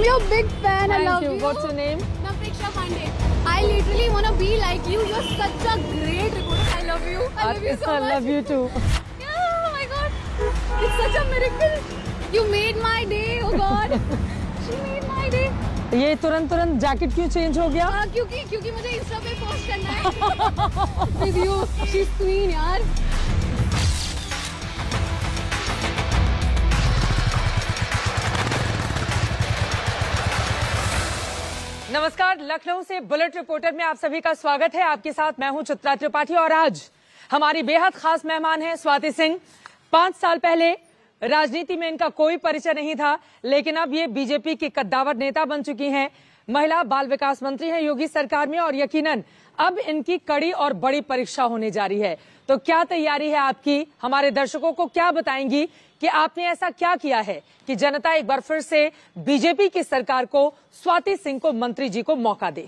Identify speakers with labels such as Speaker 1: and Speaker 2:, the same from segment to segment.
Speaker 1: I'm your big fan. I love you.
Speaker 2: What's your name?
Speaker 1: Napriksha Pandey. I literally want to be like you. You're such a great reporter. I love you. I love you so much.
Speaker 2: I love you too.
Speaker 1: Yeah, oh my God. It's such a miracle. You made my day. Oh God. She made my day.
Speaker 2: ये तुरंत jacket क्यों change हो गया?
Speaker 1: क्योंकि मुझे Insta पे post करना है. With you. She's queen यार.
Speaker 2: नमस्कार, लखनऊ से बुलेट रिपोर्टर में आप सभी का स्वागत है। आपके साथ मैं हूं चित्रा त्रिपाठी और आज हमारी बेहद खास मेहमान है स्वाति सिंह। 5 साल पहले राजनीति में इनका कोई परिचय नहीं था, लेकिन अब ये बीजेपी की कद्दावर नेता बन चुकी हैं। महिला बाल विकास मंत्री हैं योगी सरकार में और यकीनन अब इनकी कड़ी और बड़ी परीक्षा होने जा रही है। तो क्या तैयारी है आपकी? हमारे दर्शकों को क्या बताएंगी कि आपने ऐसा क्या किया है कि जनता एक बार फिर से बीजेपी की सरकार को, स्वाति सिंह को, मंत्री जी को मौका दे?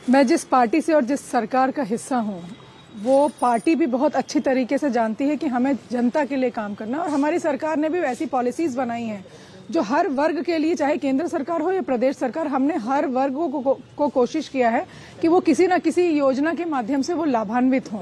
Speaker 3: मैं जिस पार्टी से और जिस सरकार का हिस्सा हूं, वो पार्टी भी बहुत अच्छी तरीके से जानती है कि हमें जनता के लिए काम करना, और हमारी सरकार ने भी वैसी पॉलिसीज बनाई हैं जो हर वर्ग के लिए, चाहे केंद्र सरकार हो या प्रदेश सरकार, हमने हर वर्ग को कोशिश किया है कि वो किसी न किसी योजना के माध्यम से वो लाभान्वित हों।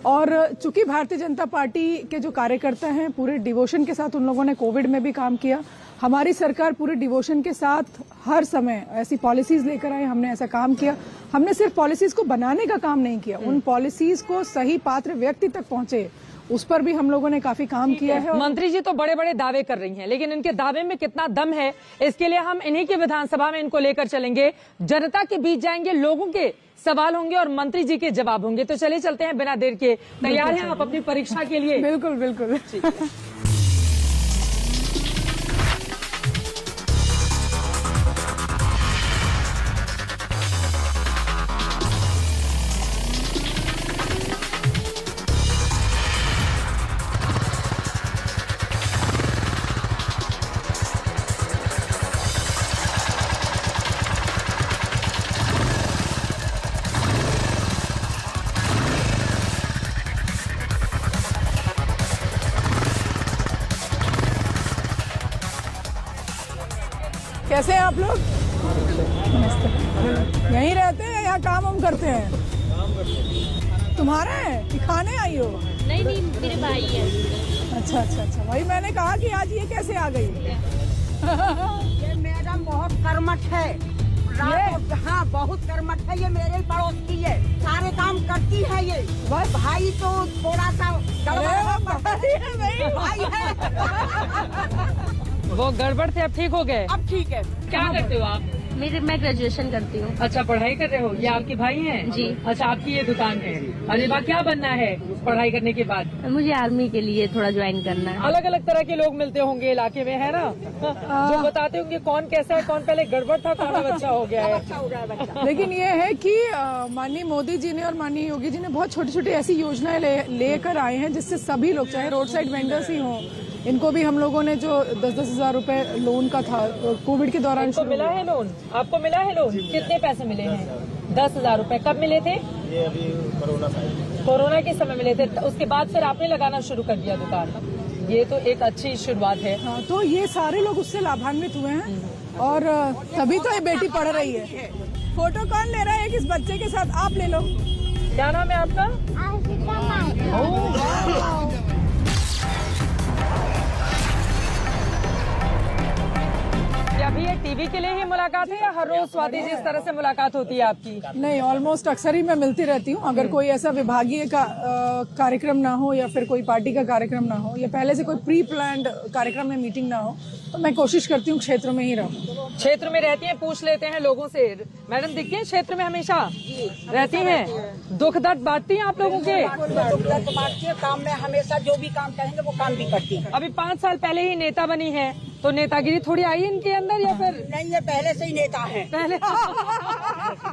Speaker 3: और चूंकि भारतीय जनता पार्टी के जो कार्यकर्ता हैं पूरे डिवोशन के साथ, उन लोगों ने कोविड में भी काम किया। हमारी सरकार पूरे डिवोशन के साथ हर समय ऐसी पॉलिसीज लेकर आए, हमने ऐसा काम किया। हमने सिर्फ पॉलिसीज को बनाने का काम नहीं किया, उन पॉलिसीज को सही पात्र व्यक्ति तक पहुंचे, उस पर भी हम लोगों ने काफी काम किया है।
Speaker 2: मंत्री जी तो बड़े बड़े दावे कर रही हैं, लेकिन इनके दावे में कितना दम है, इसके लिए हम इन्हीं की विधानसभा में इनको लेकर चलेंगे, जनता के बीच जाएंगे, लोगों के सवाल होंगे और मंत्री जी के जवाब होंगे। तो चलिए चलते हैं बिना देर के। तैयार हैं आप अपनी परीक्षा के लिए?
Speaker 3: बिल्कुल बिल्कुल। कैसे हैं आप लोग? यहीं रहते हैं, यहाँ काम हम करते हैं? तुम्हारा है कि खाने आई हो?
Speaker 4: नहीं मेरे भाई है।
Speaker 3: अच्छा, वही मैंने कहा कि आज ये कैसे आ गई?
Speaker 5: ये मैडम बहुत कर्मठ है। हाँ, बहुत कर्मठ है। ये मेरे पड़ोस की है, सारे काम करती है ये।
Speaker 3: बस
Speaker 5: भाई तो थोड़ा सा भाई है।
Speaker 2: वो गड़बड़ थे, अब ठीक हो गए?
Speaker 5: अब ठीक है।
Speaker 2: क्या करते हो आप?
Speaker 4: मैं ग्रेजुएशन करती हूँ।
Speaker 2: अच्छा, पढ़ाई कर रहे हो? ये आपके भाई हैं?
Speaker 4: जी।
Speaker 2: अच्छा, आपकी ये दुकान है। अरे वाह, क्या बनना है पढ़ाई करने के बाद?
Speaker 4: मुझे आर्मी के लिए थोड़ा ज्वाइन करना है।
Speaker 2: अलग अलग तरह के लोग मिलते होंगे इलाके में, है ना? जो बताते होंगे कौन कैसा है, कौन पहले गड़बड़ था, कौन अब अच्छा हो गया है।
Speaker 3: लेकिन ये है कि माननीय मोदी जी ने और माननीय योगी जी ने बहुत छोटी छोटी ऐसी योजनाएं लेकर आए हैं जिससे सभी लोग, चाहे रोड साइड वेंडर्स ही हों, इनको भी हम लोगों ने जो 10-10 हजार रुपए लोन का था कोविड के दौरान
Speaker 2: शुरू मिला है लोन। आपको मिला है लोन? कितने पैसे मिले हैं? 10,000 रुपए। कब मिले थे?
Speaker 6: ये अभी
Speaker 2: कोरोना के समय मिले थे। उसके बाद फिर आपने लगाना शुरू कर दिया दुकान। ये तो एक अच्छी शुरुआत है।
Speaker 3: हाँ, तो ये सारे लोग उससे लाभान्वित हुए हैं और तभी तो ये बेटी पढ़ रही है। फोटो कौन ले रहा है किस बच्चे के साथ? आप ले लो।
Speaker 2: क्या नाम है आपका? अभी ये टीवी के लिए ही मुलाकात है या हर रोज स्वाति जी इस तरह से मुलाकात होती है आपकी?
Speaker 3: नहीं, ऑलमोस्ट अक्सर ही मैं मिलती रहती हूँ। अगर कोई ऐसा विभागीय का कार्यक्रम ना हो या फिर कोई पार्टी का कार्यक्रम ना हो या पहले से कोई प्री प्लान्ड कार्यक्रम में मीटिंग ना हो, तो मैं कोशिश करती हूँ क्षेत्र में ही रहूँ।
Speaker 2: क्षेत्र में रहती हैं, पूछ लेते हैं लोगों से। मैडम दिखती हैं क्षेत्र में, हमेशा रहती हैं, दुख दर्द बांटती हैं आप लोगों के?
Speaker 5: दुख दर्द बांटती है, काम में हमेशा जो भी काम करेंगे वो काम भी करती है।
Speaker 2: अभी 5 साल पहले ही नेता बनी है, तो नेतागिरी थोड़ी आई इनके अंदर या फिर?
Speaker 5: नहीं, ये पहले से ही नेता है।
Speaker 2: पहले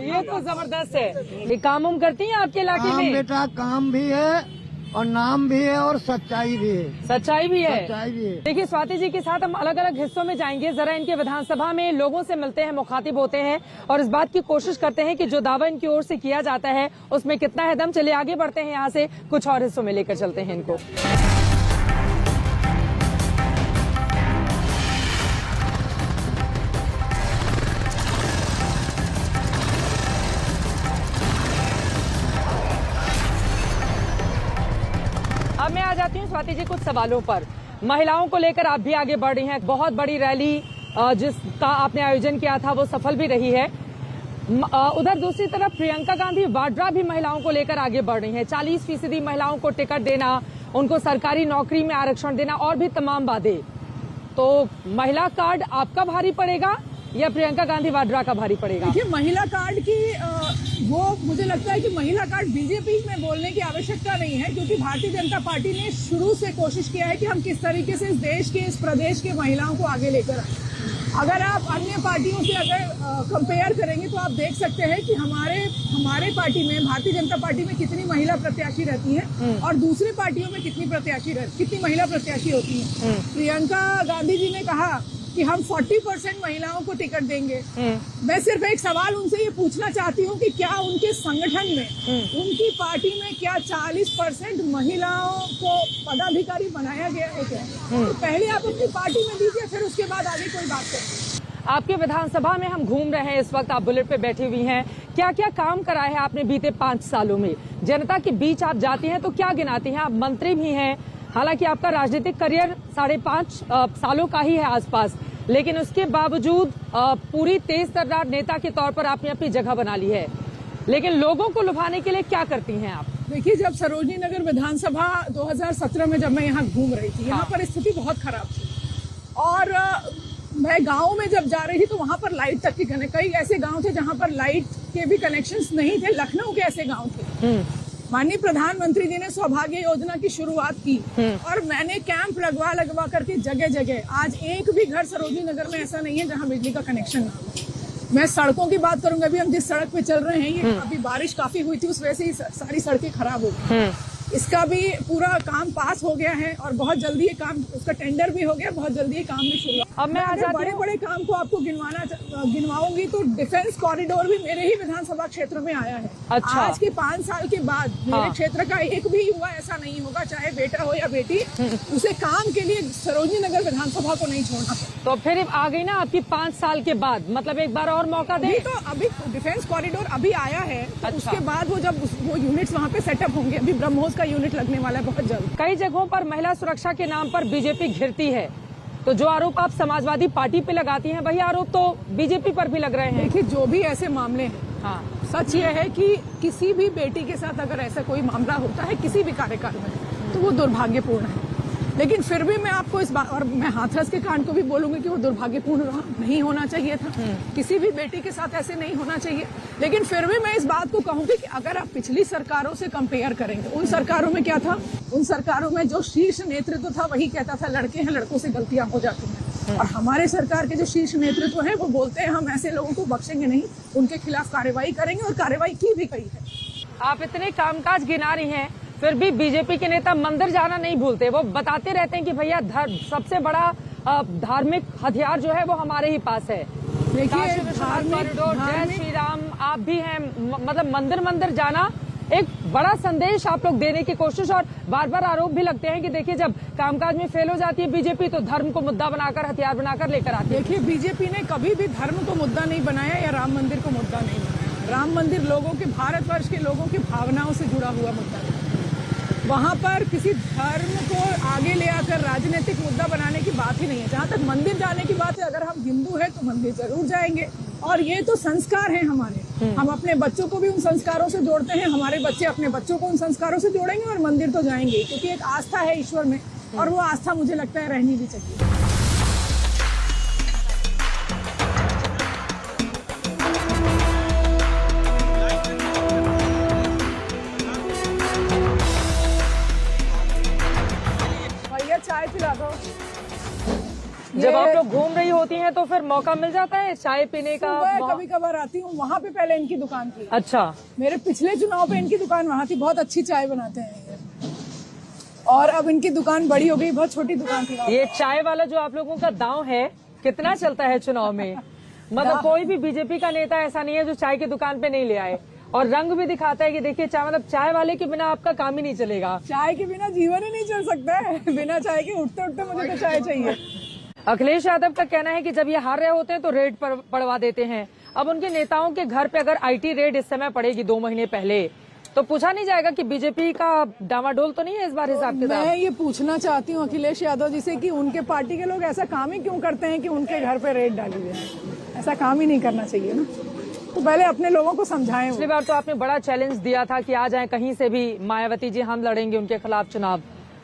Speaker 2: ये तो जबरदस्त है। ये काम करती हैं आपके इलाके में?
Speaker 6: बेटा काम भी है और नाम भी है और सच्चाई भी है।
Speaker 2: सच्चाई भी है।
Speaker 6: सच्चाई भी है।
Speaker 2: देखिए, स्वाति जी के साथ हम अलग अलग हिस्सों में जाएंगे, जरा इनके विधानसभा में लोगों से मिलते हैं, मुखातिब होते हैं और इस बात की कोशिश करते हैं कि जो दावा इनकी ओर से किया जाता है उसमें कितना है दम। चलिए आगे बढ़ते हैं, यहाँ से कुछ और हिस्सों में लेकर चलते हैं इनको। स्वाति जी कुछ सवालों पर। महिलाओं को लेकर आप भी आगे बढ़ रही हैं, बहुत बड़ी रैली जिसका आपने आयोजन किया था वो सफल भी रही है। उधर दूसरी तरफ प्रियंका गांधी वाड्रा भी महिलाओं को लेकर आगे बढ़ रही हैं। 40% महिलाओं को टिकट देना, उनको सरकारी नौकरी में आरक्षण देना और भी तमाम वादे। तो महिला कार्ड आपका भारी पड़ेगा या प्रियंका गांधी वाड्रा का भारी पड़ेगा?
Speaker 3: देखिए, महिला कार्ड की वो मुझे लगता है कि महिला कार्ड बीजेपी में बोलने की आवश्यकता नहीं है, क्योंकि भारतीय जनता पार्टी ने शुरू से कोशिश किया है कि हम किस तरीके से इस देश के, इस प्रदेश के महिलाओं को आगे लेकर आए। अगर आप अन्य पार्टियों से अगर कंपेयर करेंगे तो आप देख सकते हैं कि हमारे पार्टी में, भारतीय जनता पार्टी में कितनी महिला प्रत्याशी रहती हैं और दूसरी पार्टियों में कितनी महिला प्रत्याशी होती हैं। प्रियंका गांधी जी ने कहा कि हम 40% महिलाओं को टिकट देंगे। मैं सिर्फ एक सवाल उनसे ये पूछना चाहती हूँ कि क्या उनके संगठन में, उनकी पार्टी में क्या 40% महिलाओं को पदाधिकारी बनाया गया है क्या? तो पहले आप अपनी पार्टी में दीजिए, फिर उसके बाद आगे कोई बात करें।
Speaker 2: आपके विधानसभा में हम घूम रहे हैं, इस वक्त आप बुलेट पे बैठी हुई हैं। क्या क्या काम करा है आपने बीते 5 सालों में? जनता के बीच आप जाती हैं तो क्या गिनाती हैं? आप मंत्री भी हैं, हालांकि आपका राजनीतिक करियर 5.5 सालों का ही है आसपास, लेकिन उसके बावजूद पूरी तेज तर्रार नेता के तौर पर आपने अपनी जगह बना ली है। लेकिन लोगों को लुभाने के लिए क्या करती हैं आप?
Speaker 3: देखिए, जब सरोजनी नगर विधानसभा 2017 में जब मैं यहाँ घूम रही थी, यहाँ पर स्थिति बहुत खराब थी और मैं गांव में जब जा रही थी तो वहाँ पर लाइट तक की कई ऐसे गांव थे जहाँ पर लाइट के भी कनेक्शंस नहीं थे। लखनऊ के ऐसे गांव थे। माननीय प्रधानमंत्री जी ने सौभाग्य योजना की शुरुआत की और मैंने कैंप लगवा करके जगह जगह, आज एक भी घर सरोजनी नगर में ऐसा नहीं है जहां बिजली का कनेक्शन ना हो। मैं सड़कों की बात करूंगा, अभी हम जिस सड़क पे चल रहे हैं, ये अभी बारिश काफी हुई थी, उस वजह से ही सारी सड़कें खराब हो गई। इसका भी पूरा काम पास हो गया है और बहुत जल्दी ये काम, उसका टेंडर भी हो गया, बहुत जल्दी ये काम भी शुरू।
Speaker 2: अब मैं
Speaker 3: बड़े बड़े काम को आपको गिनवाऊंगी तो डिफेंस कॉरिडोर भी मेरे ही विधानसभा क्षेत्र में आया है।
Speaker 2: अच्छा।
Speaker 3: आज के 5 साल के बाद मेरे क्षेत्र का एक भी युवा ऐसा नहीं होगा, चाहे बेटा हो या बेटी, उसे काम के लिए सरोजनी नगर विधानसभा को नहीं छोड़ना।
Speaker 2: तो फिर आ गई ना आपकी 5 साल के बाद, मतलब एक बार और मौका दे।
Speaker 3: तो अभी डिफेंस कॉरिडोर अभी आया है, तो उसके बाद वो जब वो यूनिट्स वहाँ पे सेटअप होंगे, अभी ब्रह्मोस का यूनिट लगने वाला है बहुत जल्द।
Speaker 2: कई जगहों पर महिला सुरक्षा के नाम पर बीजेपी घिरती है, तो जो आरोप आप समाजवादी पार्टी पे लगाती हैं वही आरोप तो बीजेपी पर भी लग रहे हैं।
Speaker 3: देखिए, जो भी ऐसे मामले हैं, सच ये है कि किसी भी बेटी के साथ अगर ऐसा कोई मामला होता है किसी भी कार्यकाल में, तो वो दुर्भाग्यपूर्ण है। लेकिन फिर भी मैं आपको इस बात, और मैं हाथरस के कांड को भी बोलूंगी कि वो दुर्भाग्यपूर्ण नहीं होना चाहिए था, किसी भी बेटी के साथ ऐसे नहीं होना चाहिए। लेकिन फिर भी मैं इस बात को कहूंगी कि अगर आप पिछली सरकारों से कंपेयर करेंगे, उन सरकारों में क्या था? उन सरकारों में जो शीर्ष नेतृत्व था वही कहता था लड़के हैं, लड़कों से गलतियां हो जाती हैं। और हमारे सरकार के जो शीर्ष नेतृत्व है वो बोलते हैं हम ऐसे लोगों को बख्शेंगे नहीं, उनके खिलाफ कार्रवाई करेंगे, और कार्रवाई की भी गई है।
Speaker 2: आप इतने कामकाज गिना रही हैं, फिर भी बीजेपी के नेता मंदिर जाना नहीं भूलते। वो बताते रहते हैं कि भैया सबसे बड़ा धार्मिक हथियार जो है वो हमारे ही पास है।
Speaker 3: देखिए,
Speaker 2: कॉरिडोर, जय श्री राम, आप भी हैं, मतलब मंदिर जाना एक बड़ा संदेश आप लोग देने की कोशिश, और बार बार आरोप भी लगते हैं कि देखिए जब कामकाज में फेल हो जाती है बीजेपी तो धर्म को मुद्दा बनाकर, हथियार बनाकर लेकर आती है।
Speaker 3: देखिए, बीजेपी ने कभी भी धर्म को मुद्दा नहीं बनाया या राम मंदिर को मुद्दा नहीं बनाया। राम मंदिर लोगों के, भारतवर्ष के लोगों की भावनाओं से जुड़ा हुआ मुद्दा है। वहाँ पर किसी धर्म को आगे ले आकर राजनीतिक मुद्दा बनाने की बात ही नहीं है। जहाँ तक मंदिर जाने की बात है, अगर हम हिंदू हैं तो मंदिर जरूर जाएंगे, और ये तो संस्कार हैं हमारे। हम अपने बच्चों को भी उन संस्कारों से जोड़ते हैं, हमारे बच्चे अपने बच्चों को उन संस्कारों से जोड़ेंगे, और मंदिर तो जाएंगे, क्योंकि एक आस्था है ईश्वर में, और वो आस्था मुझे लगता है रहनी भी चाहिए। चाय पिला दो।
Speaker 2: जब आप लोग घूम रही होती हैं तो फिर मौका मिल जाता है चाय पीने का?
Speaker 3: कभी कभार आती हूँ, वहाँ पे पहले इनकी दुकान थी।
Speaker 2: अच्छा।
Speaker 3: मेरे पिछले चुनाव पे इनकी दुकान वहाँ थी, बहुत अच्छी चाय बनाते हैं, और अब इनकी दुकान बड़ी हो गई, बहुत छोटी दुकान थी।
Speaker 2: ये चाय वाला जो आप लोगों का दांव है कितना चलता है चुनाव में? मतलब कोई भी बीजेपी का नेता ऐसा नहीं है जो चाय की दुकान पे नहीं ले आए, और रंग भी दिखाता है कि देखिए चाय, मतलब चाय वाले के बिना आपका काम ही नहीं चलेगा।
Speaker 3: चाय के बिना जीवन ही नहीं चल सकता है, बिना चाय के उठते उठते मुझे तो चाय चाहिए।
Speaker 2: अखिलेश यादव का कहना है कि जब ये हार रहे होते हैं तो रेड पड़वा देते हैं। अब उनके नेताओं के घर पे अगर आईटी रेड इस समय पड़ेगी 2 महीने पहले, तो पूछा नहीं जाएगा कि बीजेपी का डामाडोल तो नहीं है इस बार हिसाब किताब?
Speaker 3: मैं ये पूछना चाहती हूँ अखिलेश यादव जी से कि उनके पार्टी के लोग ऐसा काम ही क्यों करते हैं कि उनके घर पे रेड डाली जाए? ऐसा काम ही नहीं करना चाहिए ना। तो पहले अपने लोगों को समझाएं।
Speaker 2: पिछली बार तो आपने बड़ा चैलेंज दिया था कि आ जाए कहीं से भी मायावती जी, हम लड़ेंगे उनके खिलाफ चुनाव।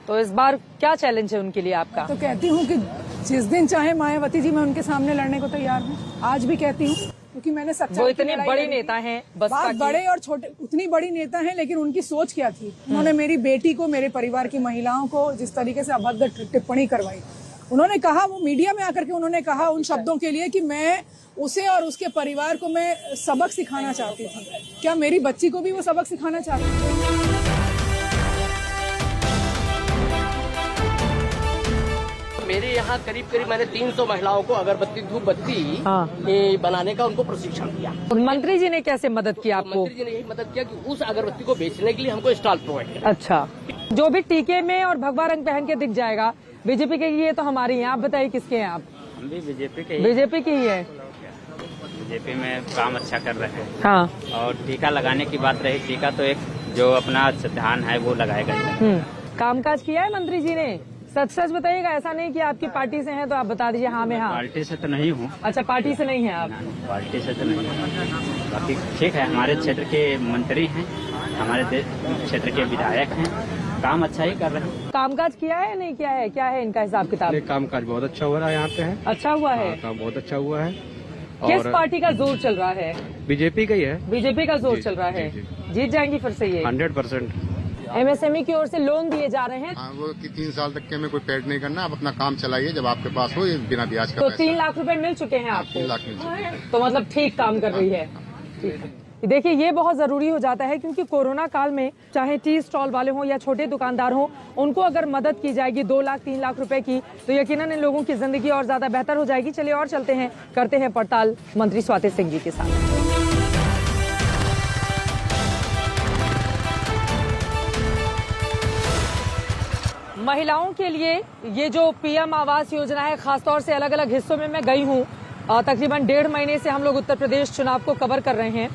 Speaker 2: तो इस बार क्या चैलेंज है उनके लिए आपका?
Speaker 3: तो कहती हूँ कि जिस दिन चाहे मायावती जी, मैं उनके सामने लड़ने को तैयार हूँ। आज भी कहती हूँ क्योंकि मैंने सच्चाई
Speaker 2: वो
Speaker 3: की
Speaker 2: इतनी
Speaker 3: लड़ाई
Speaker 2: बड़ी
Speaker 3: लड़ी थी।
Speaker 2: नेता हैं बसपा
Speaker 3: बात
Speaker 2: की।
Speaker 3: बड़े और छोटे, उतनी बड़ी नेता हैं, लेकिन उनकी सोच क्या थी? उन्होंने मेरी बेटी को, मेरे परिवार की महिलाओं को जिस तरीके से अभद्र टिप्पणी करवाई, उन्होंने कहा, वो मीडिया में आकर के उन्होंने कहा उन शब्दों के लिए कि मैं उसे और उसके परिवार को मैं सबक सिखाना चाहती थी। क्या मेरी बच्ची को भी वो सबक सिखाना चाहती थी?
Speaker 7: मेरे यहाँ करीब करीब मैंने 300 महिलाओं को अगरबत्ती धूप बत्ती बनाने का उनको प्रशिक्षण दिया।
Speaker 2: और मंत्री जी ने कैसे मदद की आपको?
Speaker 7: मंत्री जी ने यही मदद किया कि उस अगरबत्ती को बेचने के लिए हमको स्टॉल प्रोवाइड किया।
Speaker 2: अच्छा, जो भी टीके में और भगवा रंग पहन के दिख जाएगा बीजेपी के, ये तो हमारी है। आप बताइए किसके हैं आप?
Speaker 8: हम भी बीजेपी के ही।
Speaker 2: बीजेपी की ही है।
Speaker 8: बीजेपी में काम अच्छा कर रहे हैं।
Speaker 2: हाँ।
Speaker 8: और टीका लगाने की बात रही, टीका तो एक जो अपना ध्यान है वो लगाएगा।
Speaker 2: कामकाज किया है मंत्री जी ने? सच सच बताइएगा, ऐसा नहीं कि आपकी पार्टी से हैं तो आप बता दीजिए हाँ में हाँ।
Speaker 8: पार्टी से तो नहीं हूँ।
Speaker 2: अच्छा, पार्टी से नहीं है आप?
Speaker 8: पार्टी से तो नहीं हूँ। बाकी ठीक है, हमारे क्षेत्र के मंत्री हैं, हमारे क्षेत्र के विधायक हैं, काम अच्छा ही कर रहे हैं।
Speaker 2: कामकाज किया है नहीं किया है, क्या है इनका हिसाब किताब?
Speaker 9: कामकाज बहुत अच्छा हो रहा है यहाँ पे है।
Speaker 2: अच्छा हुआ है?
Speaker 9: काम बहुत अच्छा हुआ है।
Speaker 2: किस पार्टी का जोर चल रहा है?
Speaker 9: बीजेपी का ही है।
Speaker 2: बीजेपी का जोर चल रहा है। जीत जाएंगी फिर से ये?
Speaker 9: 100%।
Speaker 2: एमएसएमई की ओर से लोन दिए जा रहे हैं।
Speaker 10: वो कि 3 साल तक के में कोई पेड नहीं करना, आप अपना काम चलाइए, जब आपके पास हो, ये बिना ब्याज का
Speaker 2: तो
Speaker 10: पैसा।
Speaker 2: 3 लाख रुपए मिल चुके हैं आपको?
Speaker 10: 3 लाख मिल चुके हैं।
Speaker 2: तो मतलब ठीक काम कर रही है। देखिए, ये बहुत जरूरी हो जाता है क्योंकि कोरोना काल में चाहे टी स्टॉल वाले हों या छोटे दुकानदार हों, उनको अगर मदद की जाएगी 2 लाख 3 लाख रुपए की, तो यकीनन इन लोगों की जिंदगी और ज्यादा बेहतर हो जाएगी। चलिए और चलते हैं, करते हैं पड़ताल मंत्री स्वाति सिंह जी के साथ। महिलाओं के लिए ये जो पीएम आवास योजना है, खासतौर से अलग अलग हिस्सों में मैं गई हूँ। तकरीबन 1.5 महीने से हम लोग उत्तर प्रदेश चुनाव को कवर कर रहे हैं।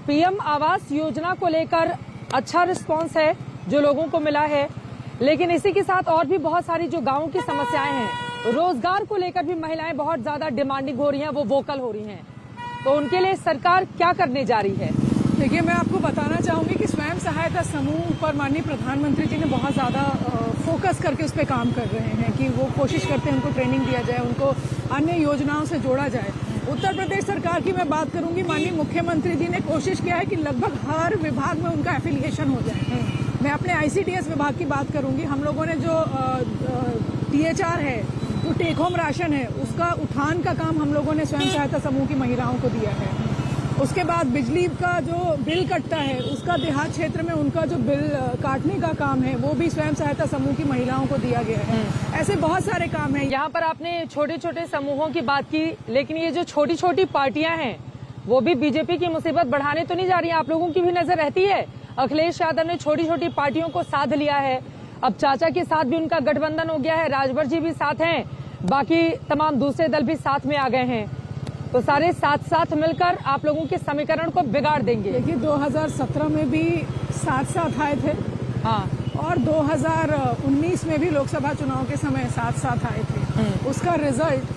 Speaker 2: पीएम आवास योजना को लेकर अच्छा रिस्पांस है जो लोगों को मिला है, लेकिन इसी के साथ और भी बहुत सारी जो गांवों की समस्याएं हैं, रोजगार को लेकर भी महिलाएं बहुत ज्यादा डिमांडिंग हो रही हैं, वो वोकल हो रही हैं। तो उनके लिए सरकार क्या करने जा रही है?
Speaker 3: देखिए, मैं आपको बताना चाहूंगी कि स्वयं सहायता समूह पर माननीय प्रधानमंत्री जी ने बहुत ज़्यादा फोकस करके उस पर काम कर रहे हैं कि वो कोशिश करते हैं उनको ट्रेनिंग दिया जाए, उनको अन्य योजनाओं से जोड़ा जाए। उत्तर प्रदेश सरकार की मैं बात करूंगी, माननीय मुख्यमंत्री जी ने कोशिश किया है कि लगभग हर विभाग में उनका एफिलिएशन हो जाए। मैं अपने आईसीडीएस विभाग की बात करूंगी। हम लोगों ने जो टीएचआर है, जो टेक होम राशन है, उसका उठान का काम हम लोगों ने स्वयं सहायता समूह की महिलाओं को दिया है। उसके बाद बिजली का जो बिल कटता है, उसका देहात क्षेत्र में उनका जो बिल काटने का काम है, वो भी स्वयं सहायता समूह की महिलाओं को दिया गया है। ऐसे बहुत सारे काम हैं।
Speaker 2: यहाँ पर आपने छोटे छोटे समूहों की बात की, लेकिन ये जो छोटी छोटी पार्टियां हैं, वो भी बीजेपी की मुसीबत बढ़ाने तो नहीं जा रही? आप लोगों की भी नजर रहती है। अखिलेश यादव ने छोटी छोटी पार्टियों को साध लिया है, अब चाचा के साथ भी उनका गठबंधन हो गया है, राजभर जी भी साथ हैं, बाकी तमाम दूसरे दल भी साथ में आ गए हैं। तो सारे साथ साथ मिलकर आप लोगों के समीकरण को बिगाड़ देंगे।
Speaker 3: देखिए, 2017 में भी साथ साथ आए थे,
Speaker 2: हाँ, और
Speaker 3: 2019 में भी लोकसभा चुनाव के समय साथ साथ आए थे। उसका रिजल्ट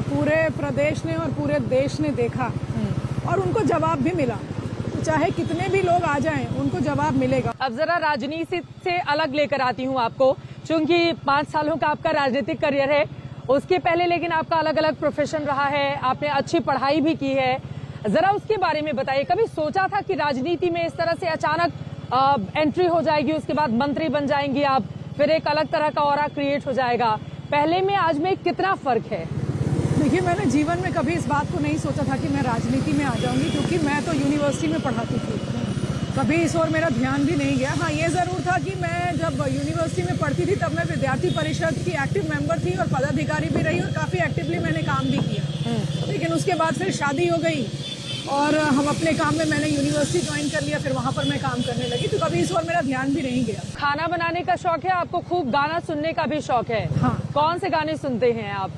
Speaker 3: पूरे प्रदेश ने और पूरे देश ने देखा और उनको जवाब भी मिला। तो चाहे कितने भी लोग आ जाएं, उनको जवाब मिलेगा।
Speaker 2: अब जरा राजनीति से अलग लेकर आती हूँ आपको, क्योंकि 5 सालों का आपका राजनीतिक करियर है। उसके पहले लेकिन आपका अलग अलग प्रोफेशन रहा है, आपने अच्छी पढ़ाई भी की है। जरा उसके बारे में बताइए, कभी सोचा था कि राजनीति में इस तरह से अचानक एंट्री हो जाएगी, उसके बाद मंत्री बन जाएंगी आप, फिर एक अलग तरह का ऑरा क्रिएट हो जाएगा? पहले में आज में कितना फर्क है?
Speaker 3: देखिए, मैंने जीवन में कभी इस बात को नहीं सोचा था कि मैं राजनीति में आ जाऊंगी, क्योंकि मैं तो यूनिवर्सिटी में पढ़ाती थी। कभी इस ओर मेरा ध्यान भी नहीं गया। हाँ, ये जरूर था कि मैं जब यूनिवर्सिटी में पढ़ती थी तब मैं विद्यार्थी परिषद की एक्टिव मेंबर थी और पदाधिकारी भी रही और काफी एक्टिवली मैंने काम भी किया। लेकिन उसके बाद फिर शादी हो गई और हम अपने काम में, मैंने यूनिवर्सिटी ज्वाइन कर लिया, फिर वहां पर मैं काम करने लगी। तो कभी इस ओर मेरा ध्यान भी नहीं गया।
Speaker 2: खाना बनाने का शौक है आपको, खूब गाना सुनने का भी शौक है?
Speaker 3: हाँ।
Speaker 2: कौन से गाने सुनते हैं आप?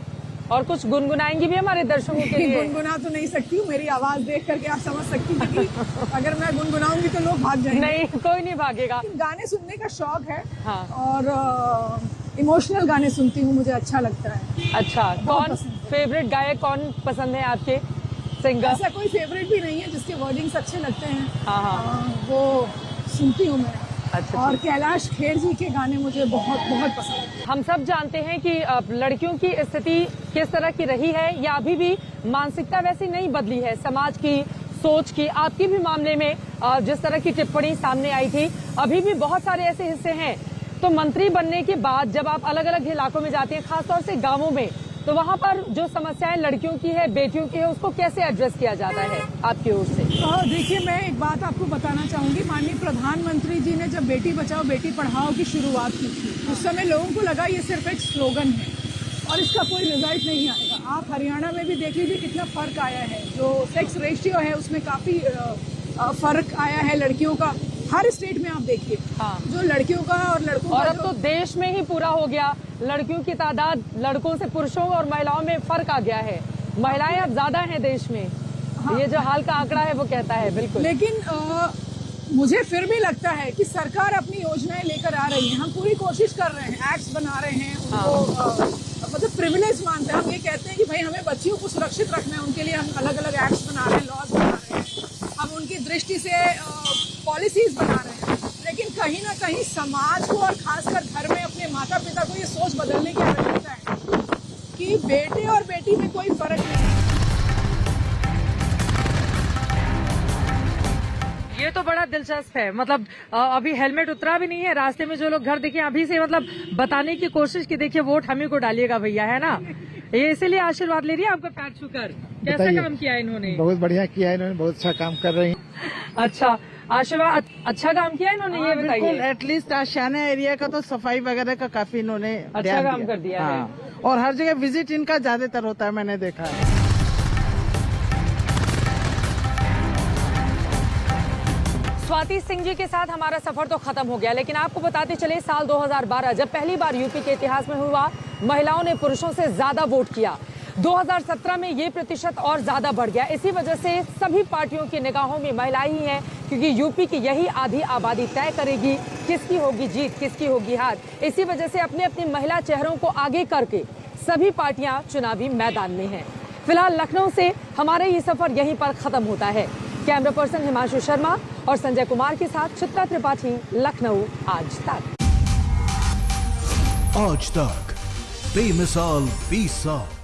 Speaker 2: और कुछ गुनगुनाएंगी भी हमारे दर्शकों के लिए?
Speaker 3: गुनगुना तो नहीं सकती हूँ, मेरी आवाज देख करके आप समझ सकती हैं कि अगर मैं गुनगुनाऊंगी तो लोग भाग जाएंगे।
Speaker 2: नहीं, कोई नहीं भागेगा।
Speaker 3: गाने सुनने का शौक है।
Speaker 2: हाँ।
Speaker 3: और इमोशनल गाने सुनती हूँ, मुझे अच्छा लगता है।
Speaker 2: अच्छा, कौन फेवरेट गायक कौन पसंद है आपके सिंगर?
Speaker 3: ऐसा कोई फेवरेट भी नहीं है, जिसके वर्डिंग्स अच्छे लगते हैं वो सुनती हूँ मैं।
Speaker 2: अच्छा,
Speaker 3: और कैलाश खेर जी के गाने मुझे बहुत बहुत पसंद है।
Speaker 2: हम सब जानते हैं कि लड़कियों की स्थिति किस तरह की रही है या अभी भी मानसिकता वैसी नहीं बदली है समाज की सोच की। आपके भी मामले में जिस तरह की टिप्पणी सामने आई थी, अभी भी बहुत सारे ऐसे हिस्से हैं। तो मंत्री बनने के बाद जब आप अलग अलग इलाकों में जाते हैं, खासतौर से गाँवों में, तो वहाँ पर जो समस्याएं लड़कियों की है, बेटियों की है, उसको कैसे एड्रेस किया जाता है आपकी ओर से?
Speaker 3: देखिए, मैं एक बात आपको बताना चाहूंगी। माननीय प्रधानमंत्री जी ने जब बेटी बचाओ बेटी पढ़ाओ की शुरुआत की थी, उस समय लोगों को लगा ये सिर्फ एक स्लोगन है और इसका कोई रिजल्ट नहीं आएगा। आप हरियाणा में भी देख लीजिए कितना फर्क आया है। जो सेक्स रेशियो है उसमें काफी फर्क आया है लड़कियों का। हर स्टेट में आप देखिए जो लड़कियों का और लड़कों का,
Speaker 2: और अब तो देश में ही पूरा हो गया। लड़कियों की तादाद लड़कों से पुरुषों और महिलाओं में फर्क आ गया है। महिलाएं अब ज्यादा हैं देश में। ये जो हाल का आंकड़ा है वो कहता है। बिल्कुल।
Speaker 3: लेकिन मुझे फिर भी लगता है कि सरकार अपनी योजनाएं लेकर आ रही है। हम पूरी कोशिश कर रहे हैं, एक्ट्स बना रहे हैं, उनको मतलब प्रिविलेज मानते हैं। हम ये कहते हैं कि भाई हमें बच्चियों को सुरक्षित रखना है, उनके लिए हम अलग अलग एक्ट्स बना रहे हैं, लॉज बना रहे हैं, हम उनकी दृष्टि से पॉलिसीज बना रहे हैं। लेकिन कहीं ना कहीं समाज को और खासकर घर में अपने माता पिता को ये सोच बदलने की आवश्यकता है कि बेटे और बेटी में कोई फर्क नहीं है।
Speaker 2: ये तो बड़ा दिलचस्प है। मतलब अभी हेलमेट उतरा भी नहीं है, रास्ते में जो लोग घर दिखे अभी से मतलब बताने की कोशिश की, देखिए वोट हमें को डालिएगा भैया, है ना? ये इसीलिए आशीर्वाद ले रही है आपका पैर छूकर। कैसा काम किया इन्होंने?
Speaker 6: बहुत बढ़िया किया इन्होंने, बहुत अच्छा काम कर रही हैं।
Speaker 2: अच्छा, आशीर्वाद अच्छा काम किया इन्होंने, ये बताइए।
Speaker 11: एटलीस्ट आशियाना एरिया का तो सफाई वगैरह का काफी इन्होंने
Speaker 2: अच्छा काम कर दिया है।
Speaker 11: और हर जगह विजिट इनका ज्यादातर होता है, मैंने देखा है।
Speaker 2: स्वाति सिंह जी के साथ हमारा सफर तो खत्म हो गया, लेकिन आपको बताते चले साल 2012 जब पहली बार यूपी के इतिहास में हुआ महिलाओं ने पुरुषों से ज्यादा वोट किया, 2017 में ये प्रतिशत और ज्यादा बढ़ गया। इसी वजह से सभी पार्टियों की निगाहों में महिलाएं ही हैं, क्योंकि यूपी की यही आधी आबादी तय करेगी किसकी होगी जीत, किसकी होगी हार। इसी वजह से अपने अपनी महिला चेहरों को आगे करके सभी पार्टियां चुनावी मैदान में हैं। फिलहाल लखनऊ से हमारा ये सफर यहीं पर खत्म होता है। कैमरा पर्सन हिमांशु शर्मा और संजय कुमार के साथ चित्रा त्रिपाठी, लखनऊ आज तक।
Speaker 12: आज तक बेमिसाल 20 साल।